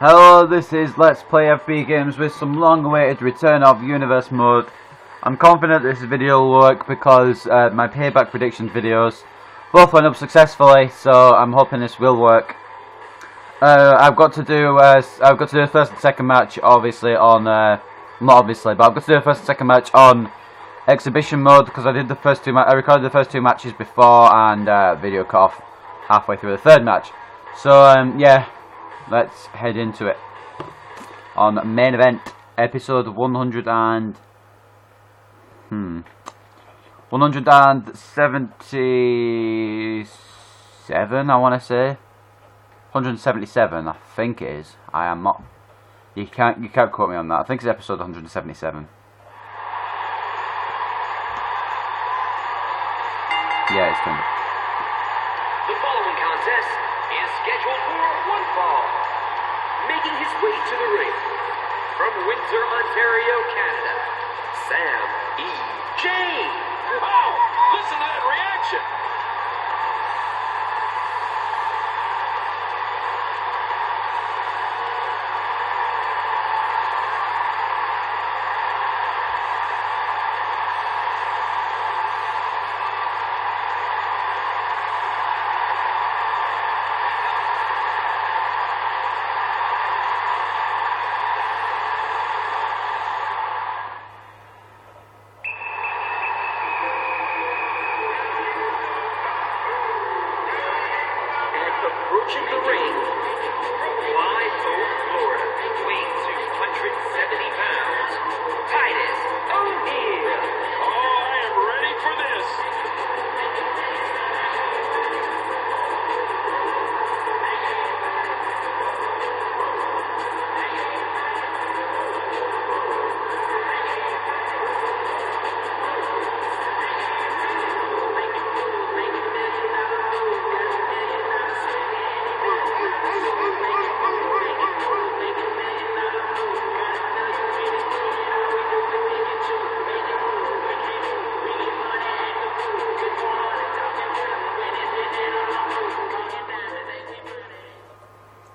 Hello, this is Let's Play FB Games with some long-awaited return of Universe Mode. I'm confident this video will work because my payback predictions videos both went up successfully, so I'm hoping this will work. I've got to do the first and second match, obviously on not obviously, but I've got to do the first and second match on exhibition mode because I recorded the first two matches before and video cut off halfway through the third match. So yeah. Let's head into it. On main event, episode 177, I want to say. 177, I think it is. I am not. You can't quote me on that. I think it's episode 177. Yeah, it's turned. The following contest is scheduled for one fall. Making his way to the ring, from Windsor, Ontario, Canada, Zayn. Wow! Listen to that reaction! Approaching the ring from Live Oak, Florida, weighing 270 pounds, Titus O'Neil. Oh, I am ready for this!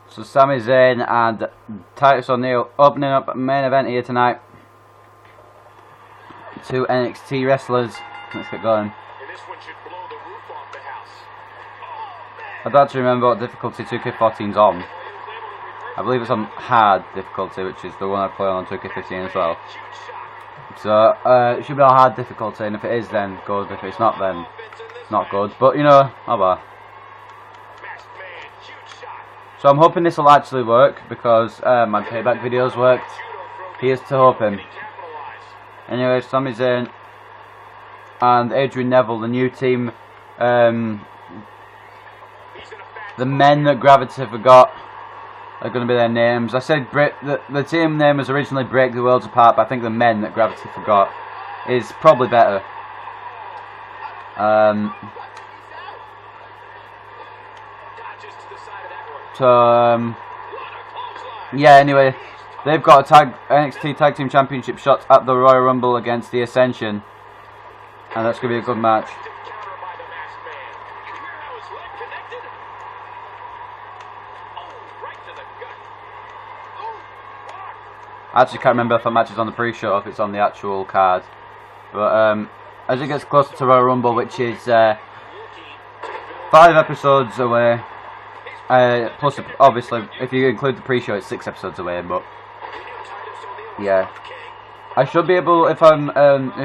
So Sami Zayn and Titus O'Neil opening up main event here tonight. Two NXT wrestlers. Let's get going. And this one should blow the roof off the house. I don't actually remember what difficulty 2K14's on. I believe it's on hard difficulty, which is the one I play on 2K15 as well. So it should be on hard difficulty, and if it is, then good. If it's not, then it's not good. But you know, oh well. So I'm hoping this will actually work because my payback videos worked. Here's to hoping. Anyway, Sami Zayn and Adrian Neville, the new team, the men that Gravity forgot are going to be their names. I said the team name was originally Break the Worlds Apart, but I think the men that Gravity forgot is probably better. So, yeah, anyway, they've got a NXT Tag Team Championship shot at the Royal Rumble against the Ascension, and that's going to be a good match. I actually can't remember if that match is on the pre-show or if it's on the actual card, but as it gets closer to Royal Rumble, which is 5 episodes away, plus obviously if you include the pre-show it's 6 episodes away, but yeah, I should be able, if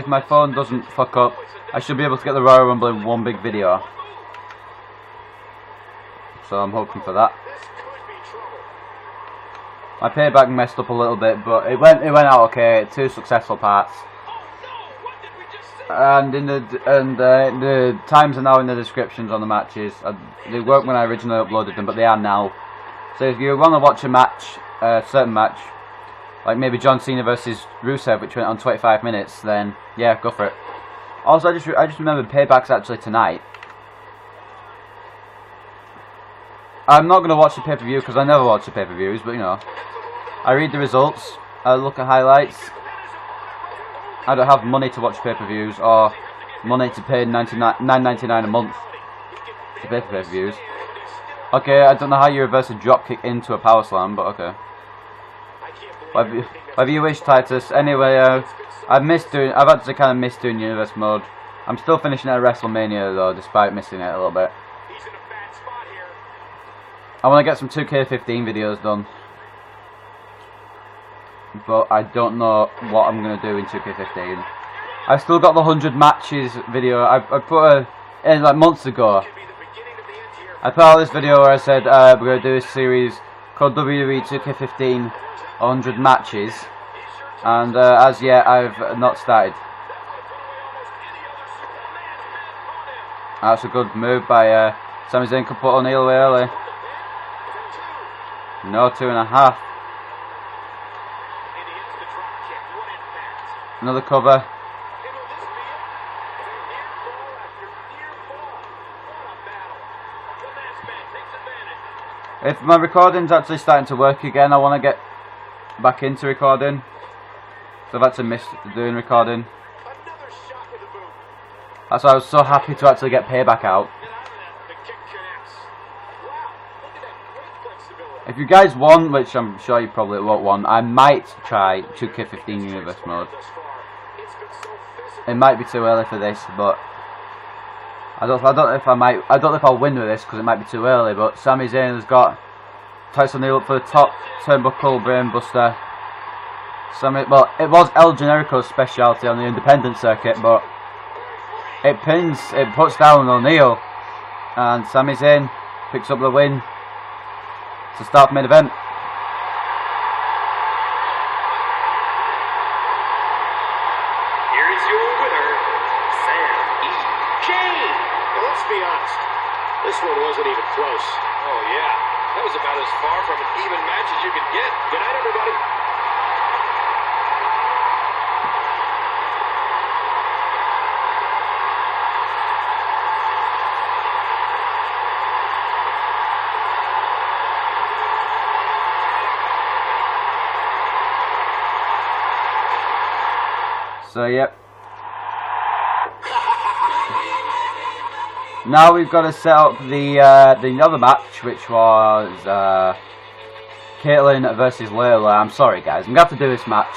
my phone doesn't fuck up, I should be able to get the Royal Rumble in one big video, so I'm hoping for that. My payback messed up a little bit, but it went out okay. 2 successful parts. And the times are now in the descriptions on the matches. They weren't when I originally uploaded them, but they are now. So if you want to watch a match, a certain match, like maybe John Cena versus Rusev, which went on 25 minutes, then yeah, go for it. Also, I just remembered Payback's actually tonight. I'm not going to watch the pay-per-view because I never watch the pay-per-views, but you know, I read the results, I look at highlights. I don't have money to watch pay-per-views or money to pay $9.99 a month to pay for pay-per-views. Okay, I don't know how you reverse a drop kick into a power slam, but okay. Whatever you wish, Titus. Anyway, I've actually kind of missed doing Universe Mode. I'm still finishing it at WrestleMania though, despite missing it a little bit. He's in a bad spot here. I want to get some 2K15 videos done, but I don't know what I'm going to do in 2K15. I still got the 100 matches video. I put in like months ago. I put out this video where I said we're going to do a series called WWE 2K15 100 matches, and as yet I've not started. That's a good move by Sami Zayn. Could put O'Neal away early. No, 2.5. Another cover. If my recording's actually starting to work again, I want to get back into recording. So I've actually missed doing recording. That's why I was so happy to actually get Payback out. If you guys want, which I'm sure you probably won't want, I might try 2K15 Universe Mode. It might be too early for this, but I don't know if I'll win with this because it might be too early. But Sami Zayn has got Titus O'Neal up for the top turnbuckle brainbuster. Well, it was El Generico's specialty on the independent circuit, but it puts down O'Neal, and Sami Zayn picks up the win to start the main event. Here is your winner, Sami Zayn. Let's be honest. This one wasn't even close. Oh, yeah. That was about as far from an even match as you could get. Good night, everybody. So yep. Now we've got to set up the other match, which was Kaitlyn versus Layla. I'm sorry guys, I'm gonna have to do this match,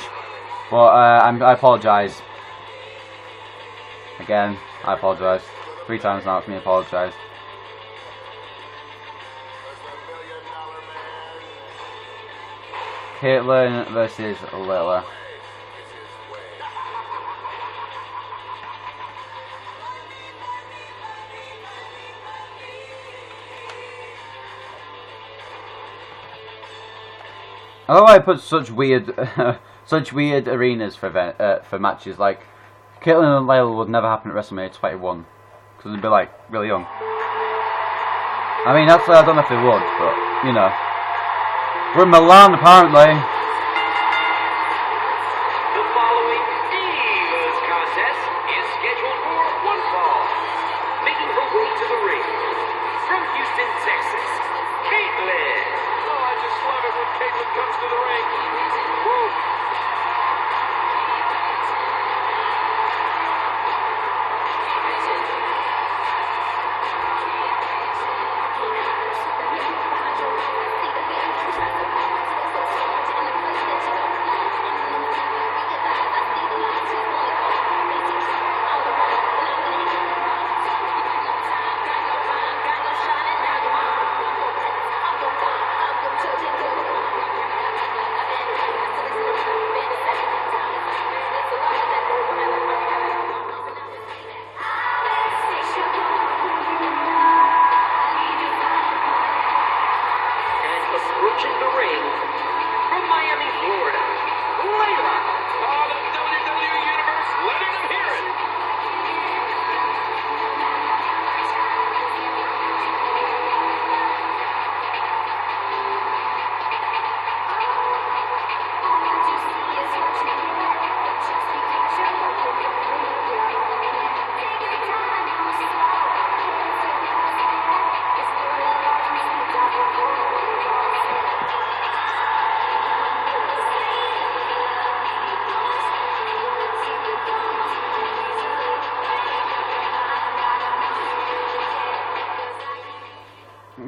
but I apologise. Again, I apologise. 3 times now, it's me apologise. Kaitlyn versus Layla. I love how I put such weird arenas for matches. Like Kaitlyn and Layla would never happen at WrestleMania 21 because they'd be like really young. I mean, actually, I don't know if they would, but you know, we're in Milan apparently. The following Divas contest is scheduled for one fall. Making her way to the ring from Houston, Texas, Kaitlyn. Oh, I just love it when Kaitlyn comes to the ring. Woo. Approaching the ring from Miami, Florida, Layla. Oh, the WWE Universe letting them hear it.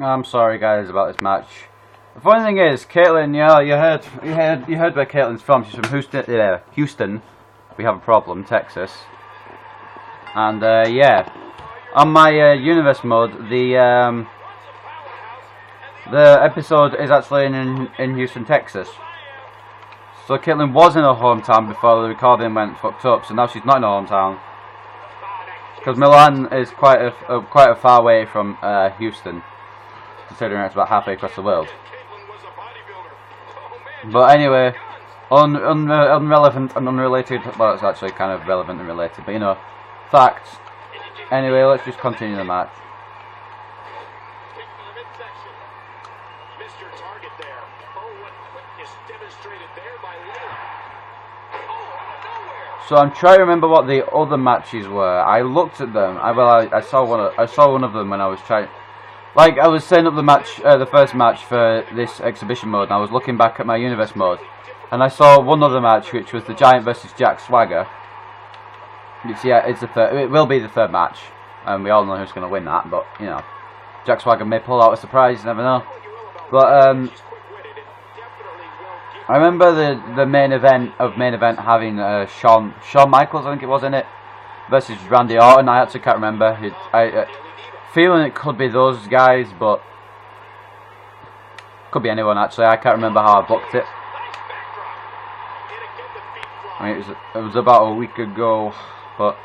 I'm sorry guys about this match. The funny thing is, Kaitlyn, yeah, you heard where Kaitlyn's from. She's from Houston. We have a problem, Texas. And yeah, on my universe mode, the episode is actually in Houston, Texas. So Kaitlyn was in her hometown before the recording went fucked up. So now she's not in her hometown because Milan is quite a far away from Houston, considering it's about halfway across the world. But anyway, unrelevant and unrelated. Well, it's actually kind of relevant and related, but you know, facts. Anyway, let's just continue the match. So I'm trying to remember what the other matches were. I looked at them. I saw one of them when I was trying. Like, I was setting up the match, the first match for this exhibition mode, and I was looking back at my universe mode, and I saw one other match, which was the Giant versus Jack Swagger. Yeah, it's the third. It will be the third match, and we all know who's going to win that. But you know, Jack Swagger may pull out a surprise. You never know. But I remember the main event having Shawn Michaels, I think it was, in it, versus Randy Orton. I actually can't remember. Feeling it could be those guys, but could be anyone actually. I can't remember how I booked it. I mean, it was about a week ago, but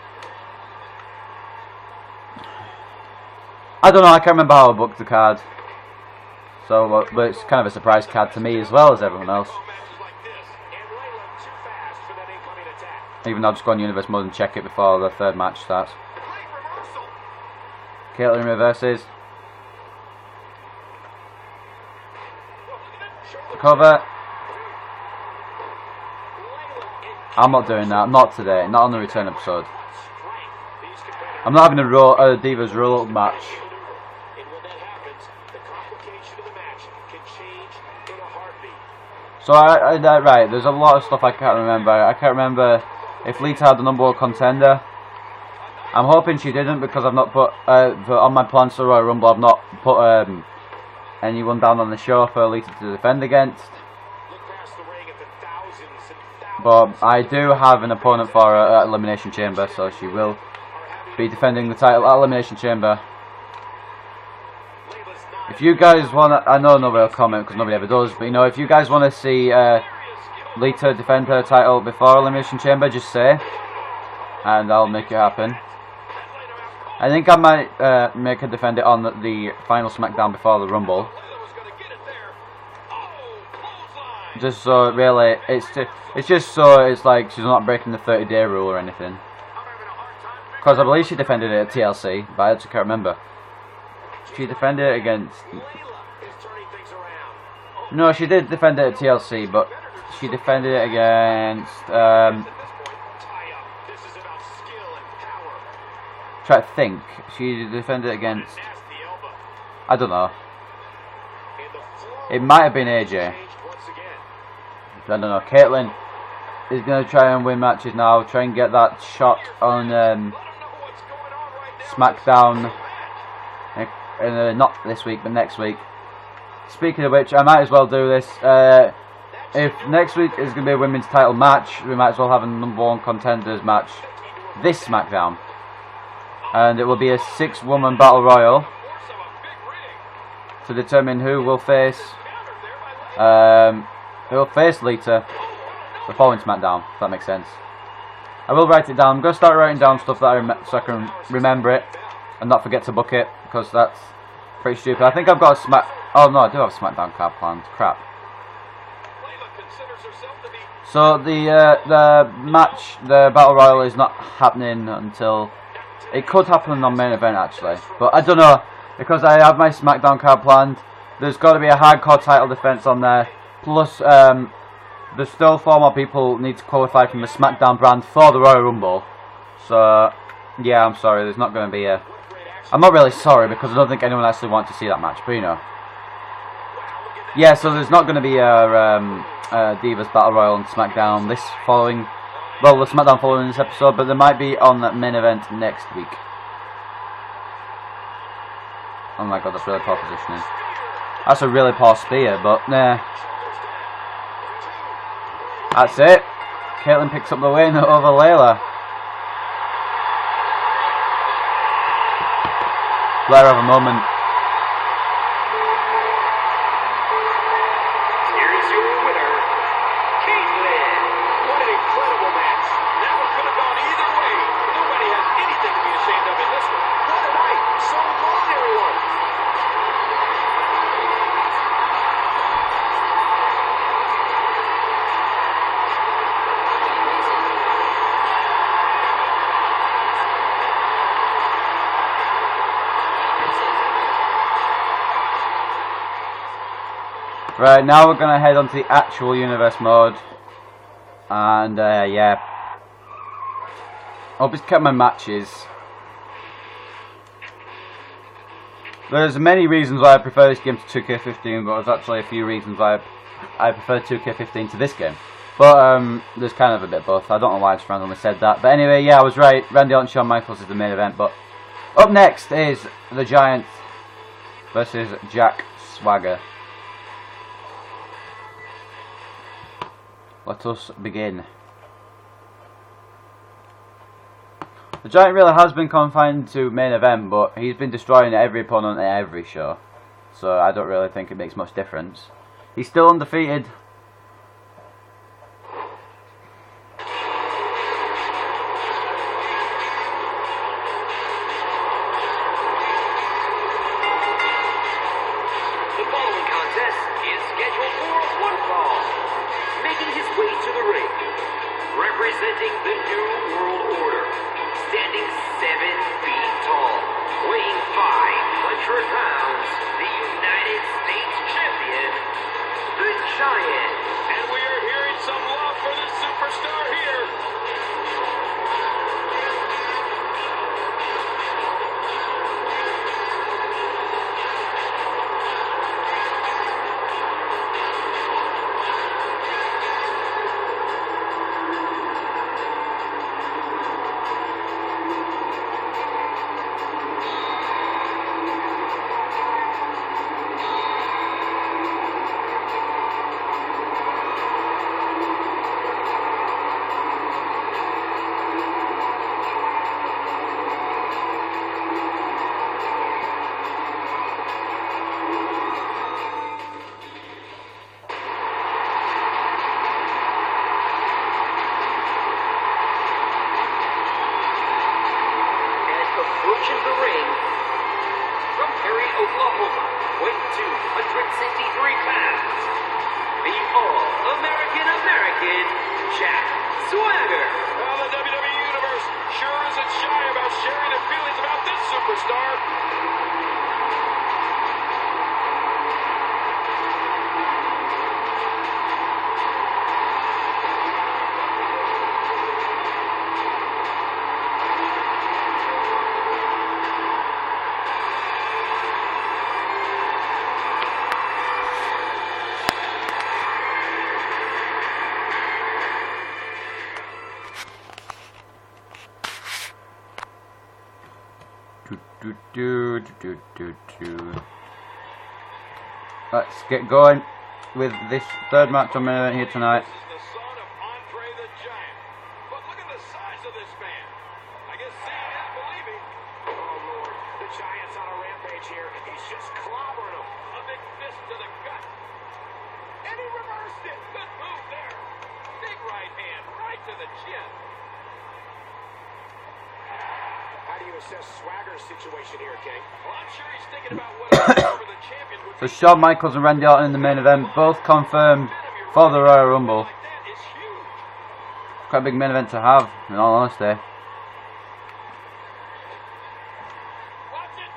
I don't know. I can't remember how I booked the card. So, but it's kind of a surprise card to me as well as everyone else. Even though I'll just go on universe mode and check it before the third match starts. Kaitlyn reverses. Cover. I'm not doing that. Not today. Not on the return episode. I'm not having a Divas roll-up match. So right, there's a lot of stuff I can't remember. I can't remember if Lita had the number one contender. I'm hoping she didn't, because I've not put on my plans for Royal Rumble. I've not put anyone down on the show for Lita to defend against. But I do have an opponent for her at Elimination Chamber, so she will be defending the title at Elimination Chamber. If you guys want to, I know nobody will comment because nobody ever does, but you know, if you guys want to see Lita defend her title before Elimination Chamber, just say, and I'll make it happen. I think I might make her defend it on the final SmackDown before the Rumble. Just so really, it's just so it's like she's not breaking the 30-day rule or anything. Because I believe she defended it at TLC, but I actually can't remember. She defended it against... No, she did defend it at TLC, but she defended it against... try to think. She defended it against... I don't know. It might have been AJ. I don't know. Kaitlyn is going to try and win matches now. Try and get that shot on SmackDown. Not this week, but next week. Speaking of which, I might as well do this. If next week is going to be a women's title match, we might as well have a number one contenders match this SmackDown. And it will be a 6-woman battle royal to determine who will face Lita the following SmackDown, if that makes sense. I will write it down. I'm going to start writing down stuff that so I can remember it and not forget to book it, because that's pretty stupid. I think I've got a oh no, I do have a SmackDown card planned. Crap. So the match, the Battle Royal, is not happening until... It could happen on main event actually, but I don't know, because I have my SmackDown card planned. There's got to be a hardcore title defense on there. Plus, there's still 4 more people need to qualify from the SmackDown brand for the Royal Rumble. So yeah, I'm sorry. There's not going to be a... I'm not really sorry, because I don't think anyone actually wants to see that match, but you know. Yeah, so there's not going to be a Divas Battle Royal on SmackDown this following... Well, the SmackDown following this episode, but there might be on that main event next week. Oh my god, that's really poor positioning. That's a really poor spear, but nah. That's it. Kaitlyn picks up the win over Layla. Flare of a moment. Here's your winner, Kaitlyn. What an incredible match. That one could have gone either way. Nobody has anything to be ashamed of in this one. What a night. So long, everyone. Right, now we're going to head on to the actual universe mode. And, yeah. I'll just kept my matches. There's many reasons why I prefer this game to 2K15, but there's actually a few reasons why I prefer 2K15 to this game. But, there's kind of a bit of both. I don't know why I just randomly said that. But anyway, yeah, I was right. Randy Orton, Shawn Michaels is the main event. But up next is the Giant versus Jack Swagger. Let us begin. The Giant really has been confined to main event, but he's been destroying every opponent at every show. So I don't really think it makes much difference. He's still undefeated. The following contest is scheduled for one fall. Making his way to the ring, representing the New World Order, standing 7 feet tall, weighing 500 pounds, the United States Champion, the Giant. And we are hearing some love for this superstar here. Approaching the ring from Perry, Oklahoma, weighing 263 pounds, the All-American Jack Swagger. Well, the WWE Universe sure isn't shy about sharing their feelings about this superstar. Let's get going with this third match on main event here tonight. This is the son of Andre the Giant. But look at the size of this man. I guess seeing is believing. Oh, Lord. The Giant's on a rampage here. He's just clobbering him. A big fist to the gut. And he reversed it. Good move there. Big right hand right to the chin. How do you assess Swagger's situation here, King? Well, I'm sure he's thinking about what over the champion would So Shawn Michaels and Randy Orton in the main event, both confirmed for the Royal Rumble. like that is huge. Quite a big main event to have, in all honesty. Watch it.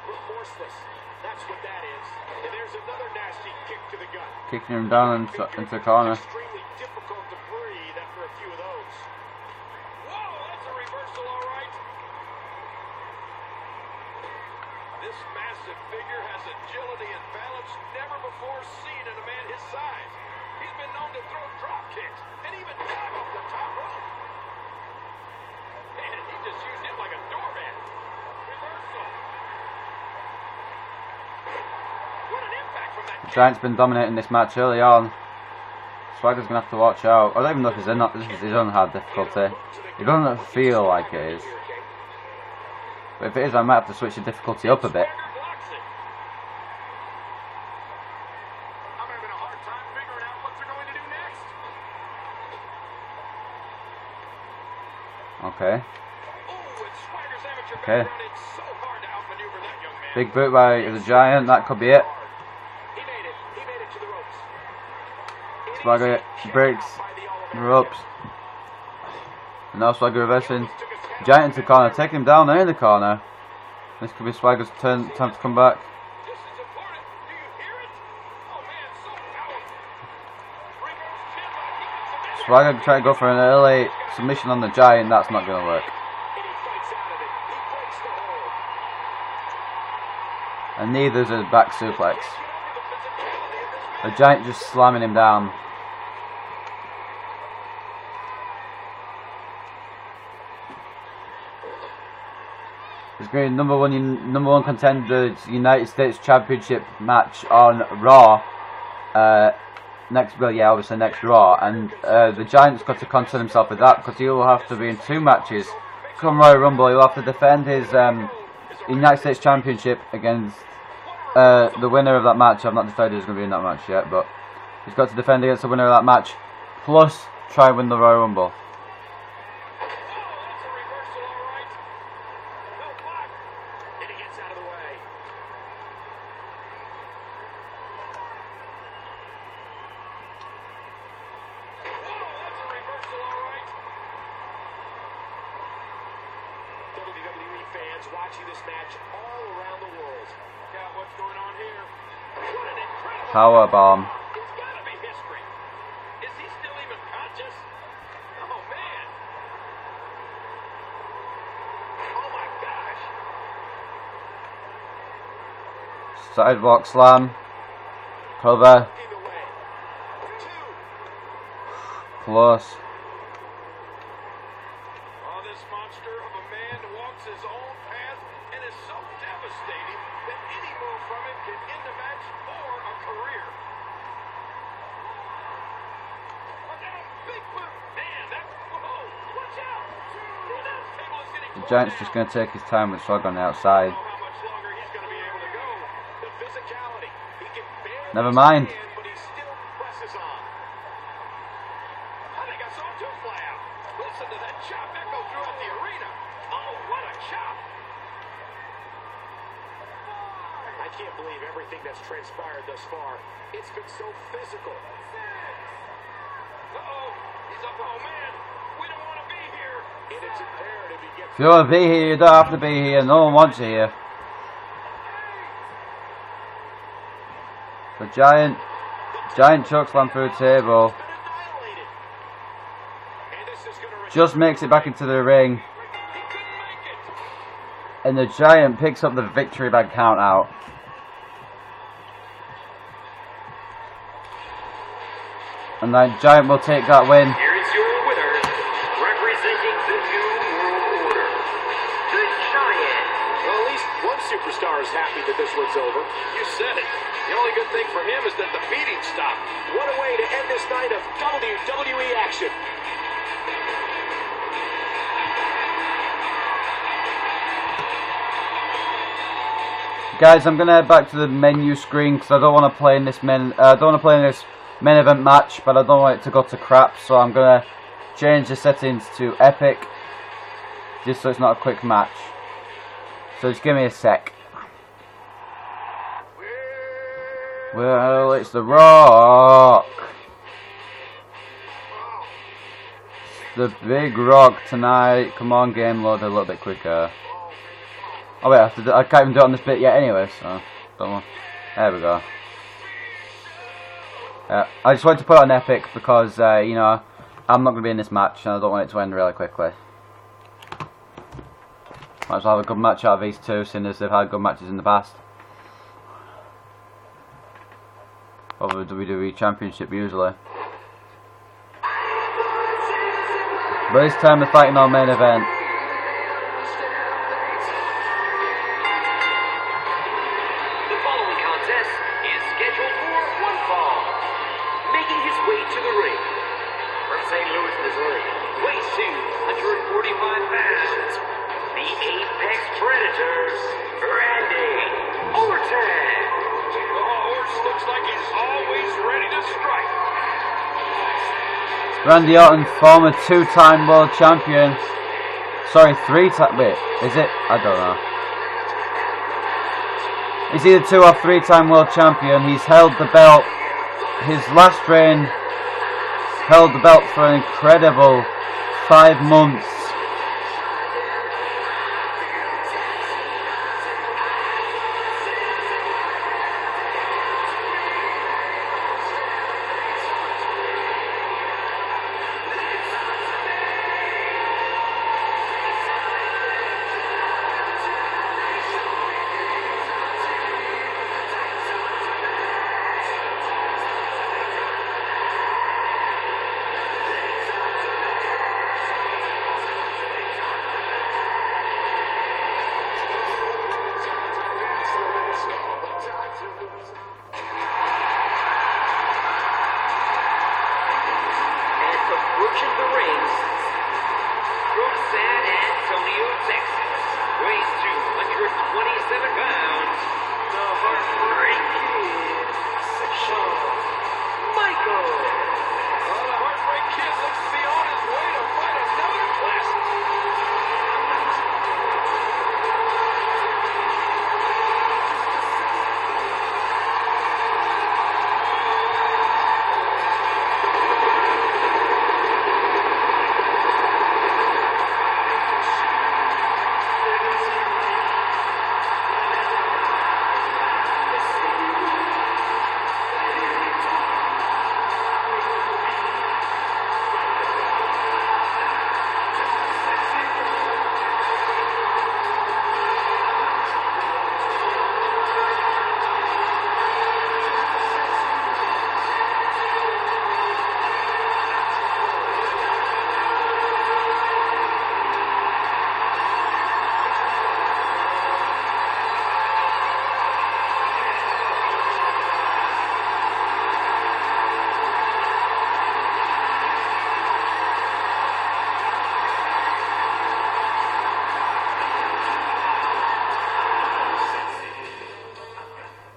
Remorseless. That's what that is. And there's another nasty kick to the gut. Kicking him down into the corner. Extremely difficult to breathe after a few of those. Whoa, that's a reversal, all right. This massive figure has agility and balance never before seen in a man his size. He's been known to throw drop kicks and even dive off the top rope. And he just just used him like a doormat. Reversal. What an impact from that. Giant's been dominating this match early on. Swagger's gonna have to watch out. I don't even know if this is his own hard difficulty. It doesn't feel like it is. But if it is, I might have to switch the difficulty up a bit. I'm having a hard time figuring out what they're going to do next. Okay. Oh, and Swagger's amateur Okay. background, it's so hard to outmaneuver that young man. Big boot by the Giant. That could be it. He made it. He made it to the ropes. Swagger breaks the ropes. And now Swagger reversing. Giant into the corner, taking him down there in the corner. This could be Swagger's time to come back. This is important. Do you hear it? Oh man, so powerful. Reverse chin lock. He gets him in. Swagger trying to go for an early submission on the Giant. That's not going to work. And he fights out of it. He breaks the hold. And neither's a back suplex. Get over the physicality of this The Giant just slamming him down. It's going to be number one contenders United States Championship match on Raw. Obviously next Raw, and the Giant's got to concern himself with that because he will have to be in 2 matches. Come Royal Rumble, he'll have to defend his United States Championship against the winner of that match. I've not decided who's going to be in that match yet, but he's got to defend against the winner of that match, plus try and win the Royal Rumble. WWE fans watching this match all around the world. Got what's going on here. What an incredible Power bomb. It's gotta be history. Is he still even conscious? Oh man. Oh my gosh. Sidewalk slam. Cover. Either way. 2. Plus. Oh, this monster of a man walks his own path and is so devastating that any move from him can end a match or a career. Look out! Big boot! Man, that's... Whoa! Watch out! The announce table is getting The close Giant's now. just going to take his time with Swagger on the I outside. don't know how much longer he's going to be able to go. The physicality. He can barely Never mind. stand, but he still presses on. I think I saw 2 fly out. Listen to that chop echo throughout the arena. Oh, what a chop! I can't believe everything that's transpired thus far. It's been so physical. Uh-oh, he's up. Oh man, we don't want to be here. And it's imperative he gets. If you want to be here, you don't have to be here. No one wants you here. The Giant chokeslam through the table. Been annihilated. And this is gonna Just makes it back into the ring. He couldn't make it. And the Giant picks up the victory by count out. And that Giant will take that win. Here is your winner, representing the New World Order, the Giant. Well, at least one superstar is happy that this one's over. You said it. The only good thing for him is that the beating stopped. What a way to end this night of WWE action. Guys, I'm gonna head back to the menu screen because I don't want to play in this main event match, but I don't want it to go to crap. So I'm gonna change the settings to epic, just so it's not a quick match. So just give me a sec. Well, it's The Rock. The Big Rock tonight. Come on, game load a little bit quicker. Oh wait, I can't even do it on this bit yet anyway, so don't worry. There we go. I just wanted to put it on epic because, you know, I'm not going to be in this match and I don't want it to end really quickly. Might as well have a good match out of these two, seeing as they've had good matches in the past. Over the WWE Championship usually. But this time they're fighting on main event. feet to the ring. From St. Louis, Missouri, weighs 245 pounds. The Apex Predator, Randy Orton. Orton looks like he's always ready to strike. Randy Orton, former 2-time world champion. Sorry, 3-time. Wait, is it? I don't know. He's either 2 or 3-time world champion. He's held the belt. His last reign held the belt for an incredible 5 months.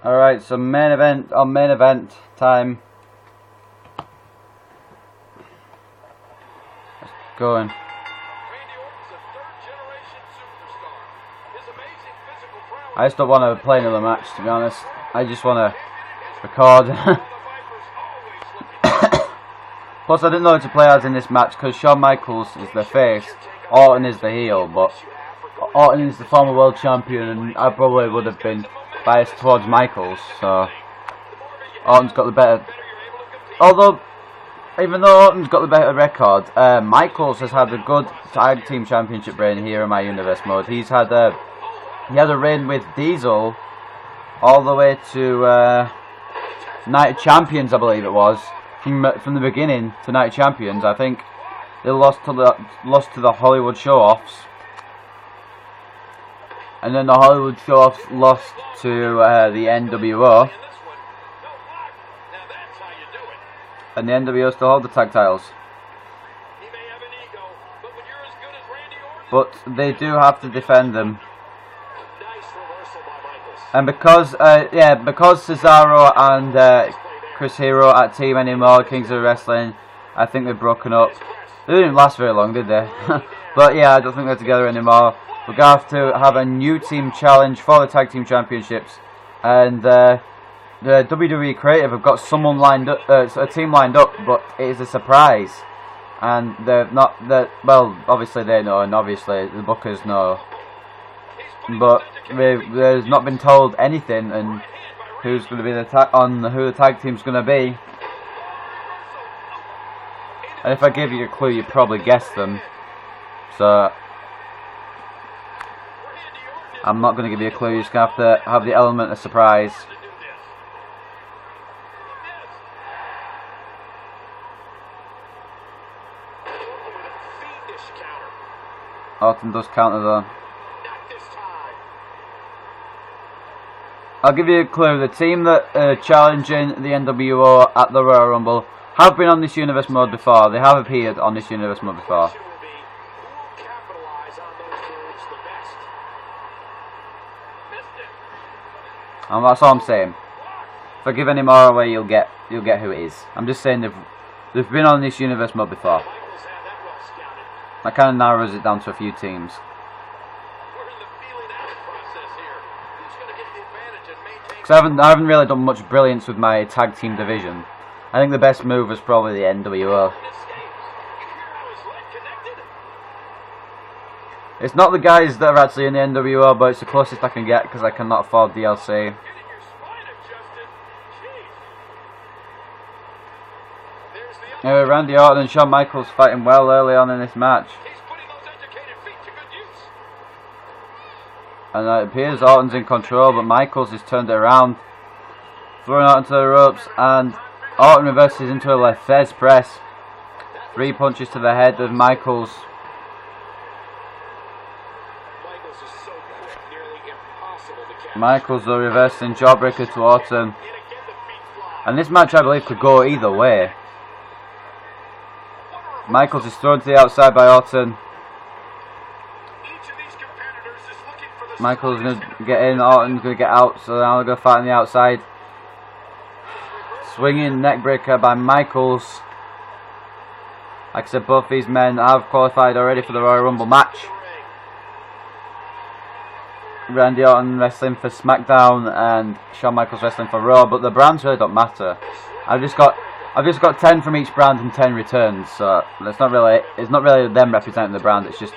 Alright, so main event time. Let's go in. I just don't want to play another match, to be honest. I just want to record. Plus, I didn't know who to play as in this match because Shawn Michaels is the face, Orton is the heel, but Orton is the former world champion, and I probably would have been biased towards Michaels, so Orton's got the better. Although, even though Orton's got the better record, Michaels has had a good tag team championship reign here in my universe mode. He had a reign with Diesel all the way to Night of Champions, I believe it was, from the beginning to Night of Champions. I think they lost to the Hollywood Show-Offs. And then the Hollywood Show-Offs lost to the NWO. And the NWO still hold the tag titles. But they do have to defend them. And because Cesaro and Chris Hero aren't a team anymore, Kings of Wrestling, I think they've broken up. They didn't last very long, did they? But yeah, I don't think they're together anymore. We're going to have a new team challenge for the Tag Team Championships. And the WWE Creative have got someone lined up, a team lined up, but it is a surprise. And they've not, well, obviously they know, and obviously the bookers know. But there's not been told anything, and who's going to be who the tag team's going to be. And if I give you a clue, you probably guess them. So I'm not going to give you a clue. You're just going to have to have the element of surprise. Orton does counter though. I'll give you a clue. The team that are challenging the NWO at the Royal Rumble have been on this universe mode before. They have appeared on this universe mode before. And that's all I'm saying. If I give any more away, you'll get who it is. I'm just saying they've been on this universe mode before. That kind of narrows it down to a few teams. Because I haven't really done much brilliance with my tag team division. I think the best move was probably the NWO. It's not the guys that are actually in the NWO, but it's the closest I can get because I cannot afford DLC. Anyway, Randy Orton and Shawn Michaels fighting well early on in this match. And it appears Orton's in control, but Michaels has turned it around. Throwing Orton to the ropes, and Orton reverses into a Lefez press. 3 punches to the head of Michaels. Michaels though reversing jawbreaker to Orton. And this match I believe could go either way. Michaels is thrown to the outside by Orton. Michaels is going to get in, Orton's going to get out, so now they're going to fight on the outside. Swinging neckbreaker by Michaels. Like I said, both these men have qualified already for the Royal Rumble match. Randy Orton wrestling for SmackDown and Shawn Michaels wrestling for Raw, but the brands really don't matter. I've just got 10 from each brand and 10 returns, so it's not really them representing the brand, it's just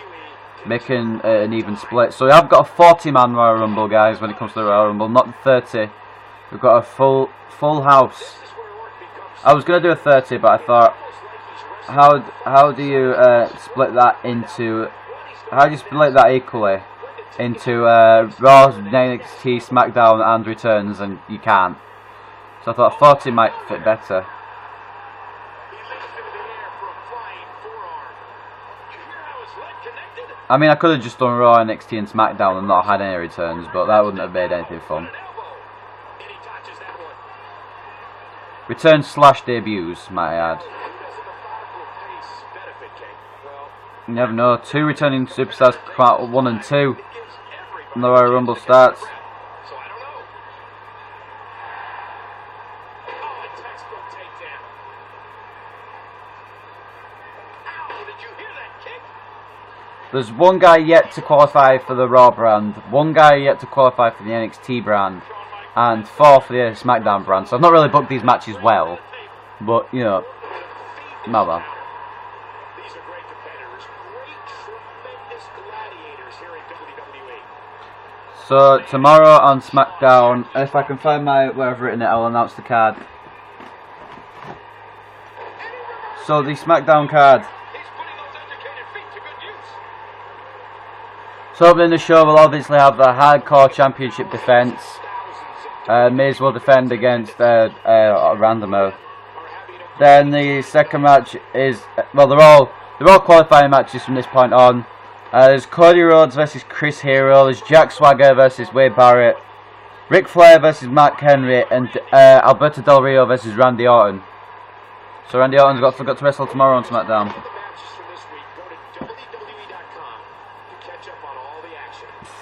making an even split. So we have got a 40-man Royal Rumble, guys, when it comes to the Royal Rumble, not 30. We've got a full house. I was going to do a 30, but I thought, how do you split that into, how do you split that equally into Raw, NXT, SmackDown and returns, and you can't. So I thought 40 might fit better. I mean, I could have just done Raw, NXT and SmackDown and not had any returns, but that wouldn't have made anything fun. Returns / debuts, might I add. You never know. 2 returning superstars come out 1 and 2 when the Royal Rumble starts. There's one guy yet to qualify for the Raw brand, 1 guy yet to qualify for the NXT brand, and 4 for the SmackDown brand. So I've not really booked these matches well, but you know, mother. These are great competitors, tremendous gladiators here in WWE. So tomorrow on SmackDown, if I can find where I've written it, I'll announce the card. So the SmackDown card. So opening the show, we'll obviously have the Hardcore Championship defense. Miz will defend against Randomo. Then the second match is, well, they're all qualifying matches from this point on. There's Cody Rhodes versus Chris Hero. There's Jack Swagger versus Wade Barrett. Ric Flair versus Mark Henry, and Alberto Del Rio versus Randy Orton. So Randy Orton's got to wrestle tomorrow on SmackDown.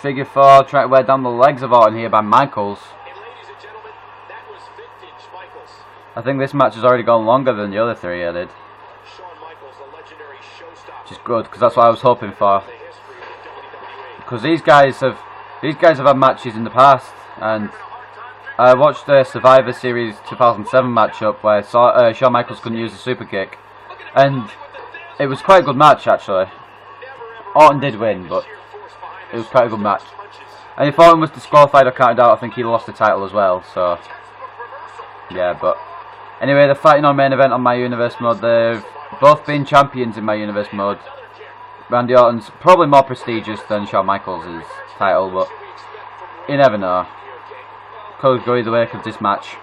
Figure 4 trying to wear down the legs of Orton here by Michaels. I think this match has already gone longer than the other 3 I did. Which is good, because that's what I was hoping for. Because these guys have had matches in the past, and I watched the Survivor Series 2007 matchup where Shawn Michaels couldn't use the super kick, and it was quite a good match actually. Orton did win, but it was quite a good match. And if Orton was disqualified or counted out, I think he lost the title as well. So yeah, but anyway, they're fighting on main event on my universe mode. They've both been champions in my universe mode. Randy Orton's probably more prestigious than Shawn Michaels' title, but you never know. Could go either way because this match.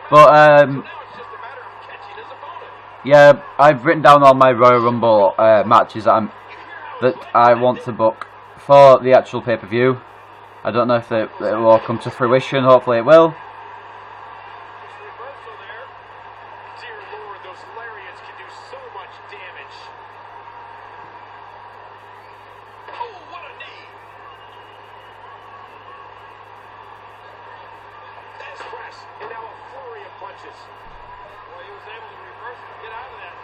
But yeah, I've written down all my Royal Rumble matches that I want to book for the actual pay-per-view. I don't know if it will all come to fruition. Hopefully it will. and now a flurry of punches. Well, he was able to reverse and get out of that.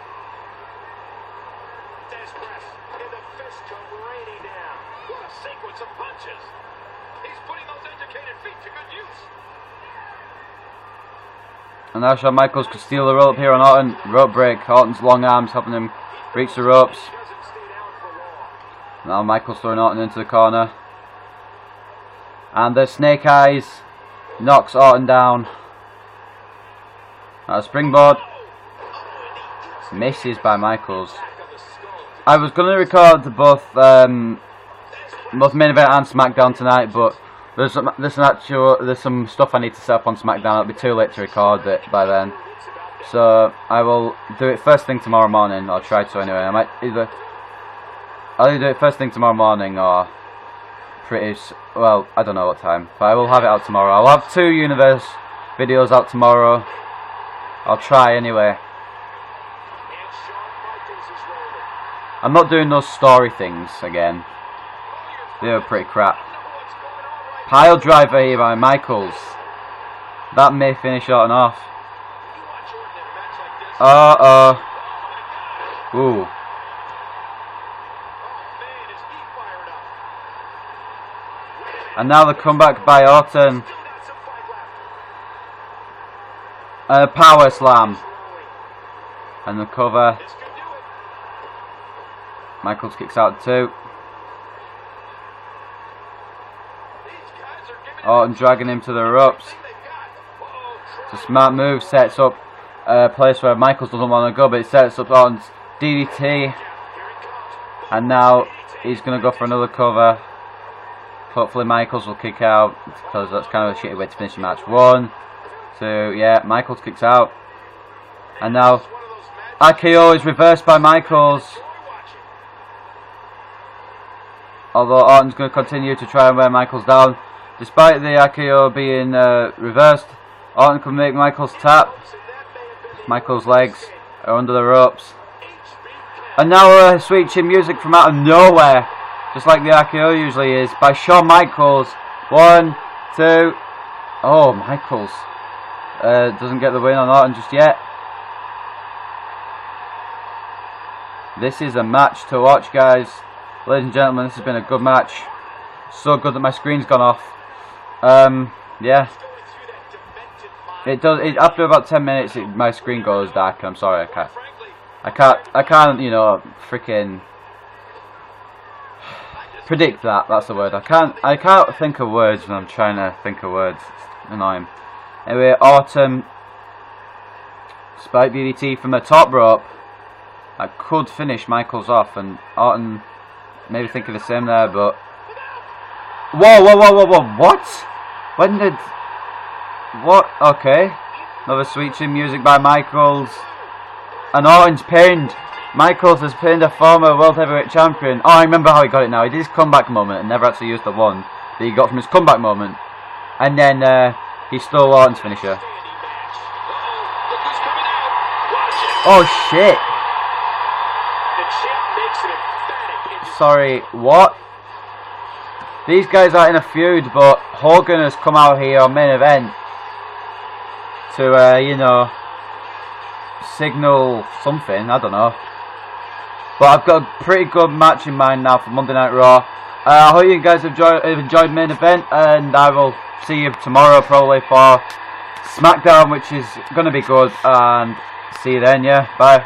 Death press, and the fist come raining down. What a sequence of punches. He's putting those educated feet to good use. And now Shawn Michaels could steal the rope here on Orton. Rope break. Orton's long arms helping him reach the ropes. Now Michaels throwing Orton into the corner. And the snake eyes knocks Orton down. Now a springboard. Misses by Michaels. I was going to record both main event and SmackDown tonight, but there's some stuff I need to set up on SmackDown. It'll be too late to record it by then, so I will do it first thing tomorrow morning. I'll try to anyway. I'll either do it first thing tomorrow morning or well, I don't know what time, but I will have it out tomorrow. I'll have 2 Universe videos out tomorrow. I'll try anyway. I'm not doing those story things again. They were pretty crap. Pile driver here by Michaels. That may finish Orton off. Ooh. And now the comeback by Orton. A power slam. And the cover. Michaels kicks out too. Orton dragging him to the ropes. It's a smart move, sets up a place where Michaels doesn't want to go, but it sets up Orton's DDT. And now he's going to go for another cover. Hopefully Michaels will kick out, because that's kind of a shitty way to finish the match. 1, 2, yeah, Michaels kicks out. And now RKO is reversed by Michaels. Although Orton's going to continue to try and wear Michaels down. Despite the RKO being reversed, Orton can make Michaels tap. Michaels' legs are under the ropes. And now sweet chin music from out of nowhere, just like the RKO usually is, by Shawn Michaels. 1, 2. Oh, Michaels doesn't get the win on Orton just yet. This is a match to watch, guys. Ladies and gentlemen, this has been a good match. So good that my screen's gone off. Yeah. It does. After about 10 minutes, my screen goes dark. I'm sorry, I can't. You know, freaking predict that. That's the word. I can't think of words when I'm trying to think of words. It's annoying. Anyway, Orton spike DDT from the top rope. I could finish Michaels off, and Orton maybe thinking the same there, but whoa, what? When did what? Okay, another sweet chin music by Michaels, and Orton's pinned. Michaels has pinned a former World Heavyweight Champion. Oh, I remember how he got it now. He did his comeback moment and never actually used the one that he got from his comeback moment, and then he stole Orton's finisher. Oh shit! Sorry, what? These guys are in a feud, but Hogan has come out here on main event to, you know, signal something, I don't know. But I've got a pretty good match in mind now for Monday Night Raw. I hope you guys have enjoyed main event, and I will see you tomorrow probably for SmackDown, which is going to be good, and see you then, yeah, bye.